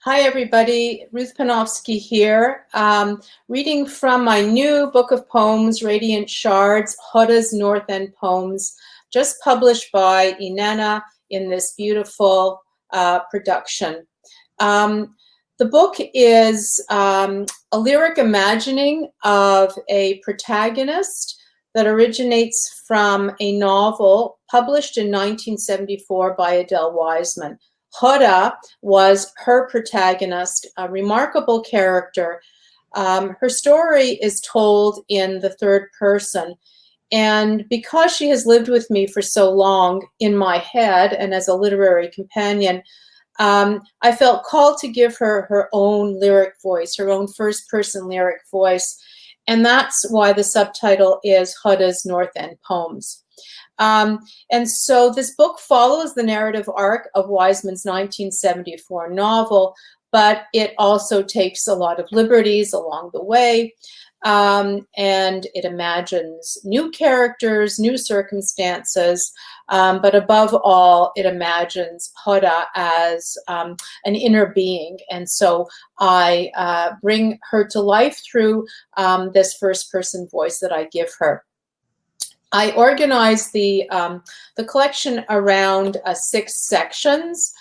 Hi, everybody. Ruth Panofsky here, reading from my new book of poems, Radiant Shards, Hoda's North End Poems, just published by Inanna in this beautiful production. The book is a lyric imagining of a protagonist that originates from a novel published in 1974 by Adele Wiseman. Hoda was her protagonist, a remarkable character. Her story is told in the third person. And because she has lived with me for so long in my head and as a literary companion, I felt called to give her her own lyric voice, her own first person lyric voice. And that's why the subtitle is Hoda's North End Poems. And so this book follows the narrative arc of Wiseman's 1974 novel, but it also takes a lot of liberties along the way. And it imagines new characters, new circumstances, but above all, it imagines Hoda as an inner being. And so I bring her to life through this first person voice that I give her. I organized the collection around 6 sections.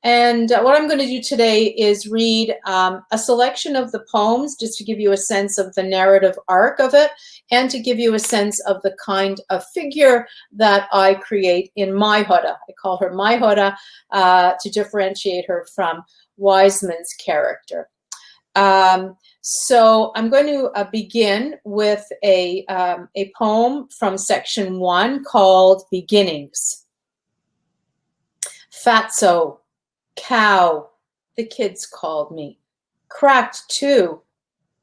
And what I'm going to do today is read a selection of the poems just to give you a sense of the narrative arc of it and to give you a sense of the kind of figure that I create in my Hoda. I call her my Hoda to differentiate her from Wiseman's character. So I'm going to begin with a poem from section 1 called Beginnings. Fatso, cow, the kids called me. Cracked too,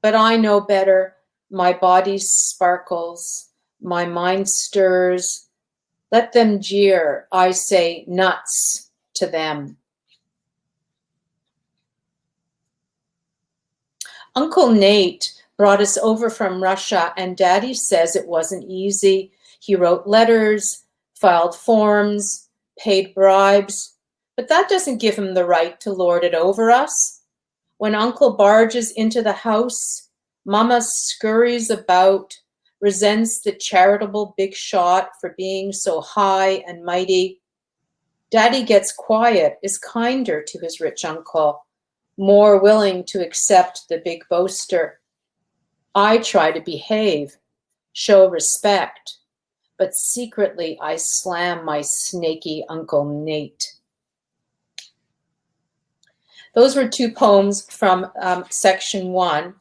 but I know better. My body sparkles, my mind stirs. Let them jeer, I say nuts to them. Uncle Nate brought us over from Russia, and Daddy says it wasn't easy. He wrote letters, filed forms, paid bribes, but that doesn't give him the right to lord it over us. When Uncle barges into the house, Mama scurries about, resents the charitable big shot for being so high and mighty. Daddy gets quiet, is kinder to his rich uncle, more willing to accept the big boaster. I try to behave, show respect, but secretly I slam my snaky Uncle Nate. Those were 2 poems from section 1.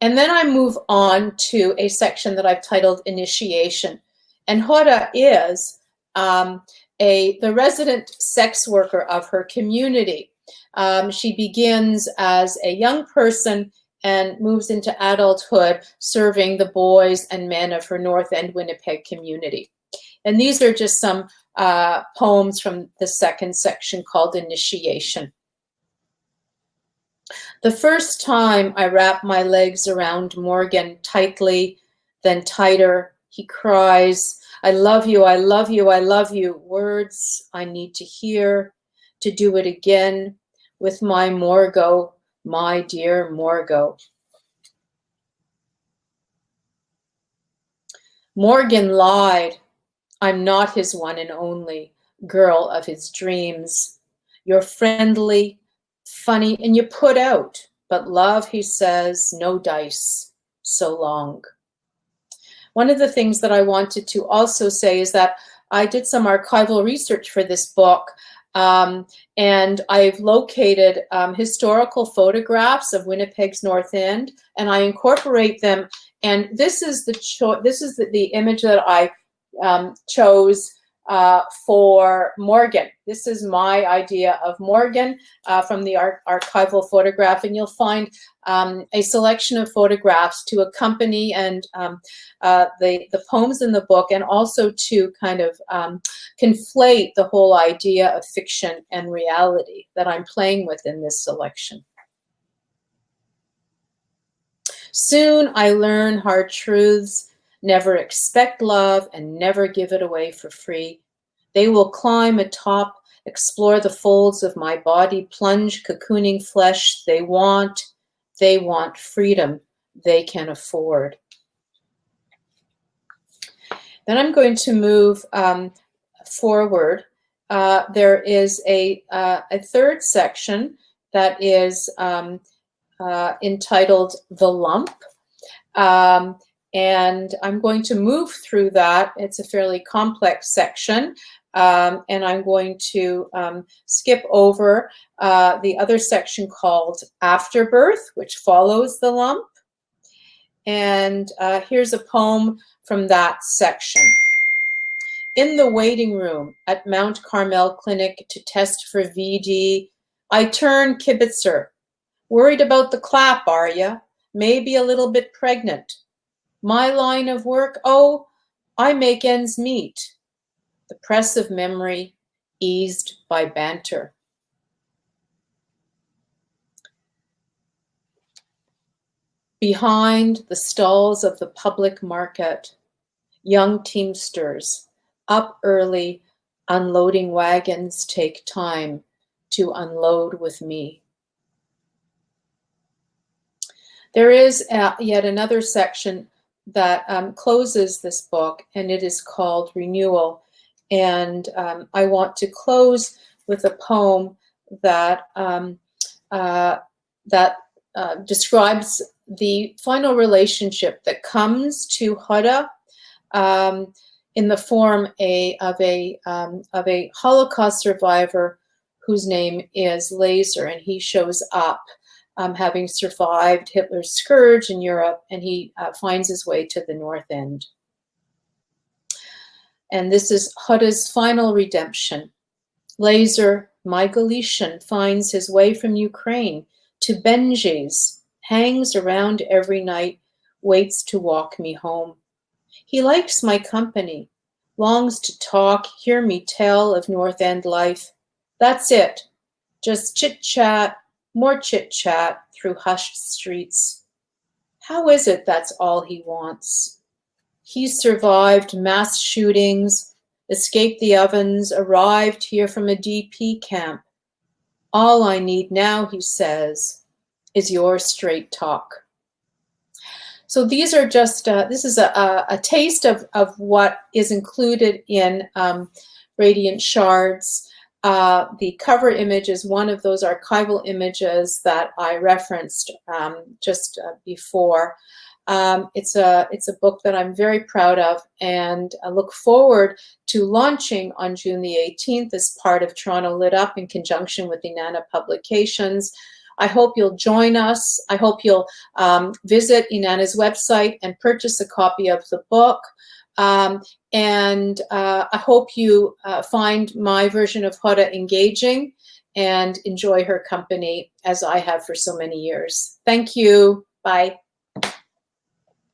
And then I move on to a section that I've titled Initiation. And Hoda is the resident sex worker of her community. She begins as a young person and moves into adulthood, serving the boys and men of her North End Winnipeg community. And these are just some poems from the second section called Initiation. The first time I wrap my legs around Morgan tightly, then tighter, he cries, I love you, I love you, I love you. Words I need to hear, to do it again with my Morgo, my dear Morgo. Morgan lied. I'm not his one and only girl of his dreams. You're friendly, funny, and you put out. But love, he says, no dice, so long. One of the things that I wanted to also say is that I did some archival research for this book. And I've located historical photographs of Winnipeg's North End, and I incorporate them. And this is the image that I chose for Morgan. This is my idea of Morgan from the archival photograph, and you'll find a selection of photographs to accompany and the poems in the book, and also to kind of conflate the whole idea of fiction and reality that I'm playing with in this selection. Soon I learn hard truths. Never expect love and never give it away for free. They will climb atop, explore the folds of my body, plunge cocooning flesh. They want freedom they can afford. Then I'm going to move forward. There is a third section that is entitled The Lump. And I'm going to move through that. It's a fairly complex section. And I'm going to skip over the other section called Afterbirth, which follows the lump. And here's a poem from that section. In the waiting room at Mount Carmel Clinic to test for VD, I turn kibitzer. Worried about the clap, are ya? Maybe a little bit pregnant. My line of work, oh, I make ends meet. The press of memory eased by banter. Behind the stalls of the public market, young teamsters, up early, unloading wagons take time to unload with me. There is yet another section that closes this book, and it is called Renewal. And I want to close with a poem that describes the final relationship that comes to Hoda in the form of a Holocaust survivor whose name is Laser, and he shows up having survived Hitler's scourge in Europe, and he finds his way to the North End. And this is Hoda's final redemption. Laser, my Galician, finds his way from Ukraine to Benji's, hangs around every night, waits to walk me home. He likes my company, longs to talk, hear me tell of North End life. That's it, just chit-chat, more chit-chat through hushed streets. How is it that's all he wants? He's survived mass shootings, escaped the ovens, arrived here from a DP camp. All I need now, he says, is your straight talk. So these are just, this is a taste of what is included in Radiant Shards. The cover image is one of those archival images that I referenced just before. It's a book that I'm very proud of, and I look forward to launching on June the 18th as part of Toronto Lit Up in conjunction with Inanna Publications. I hope you'll join us. I hope you'll visit Inanna's website and purchase a copy of the book. And I hope you find my version of Hoda engaging and enjoy her company as I have for so many years. Thank you. Bye.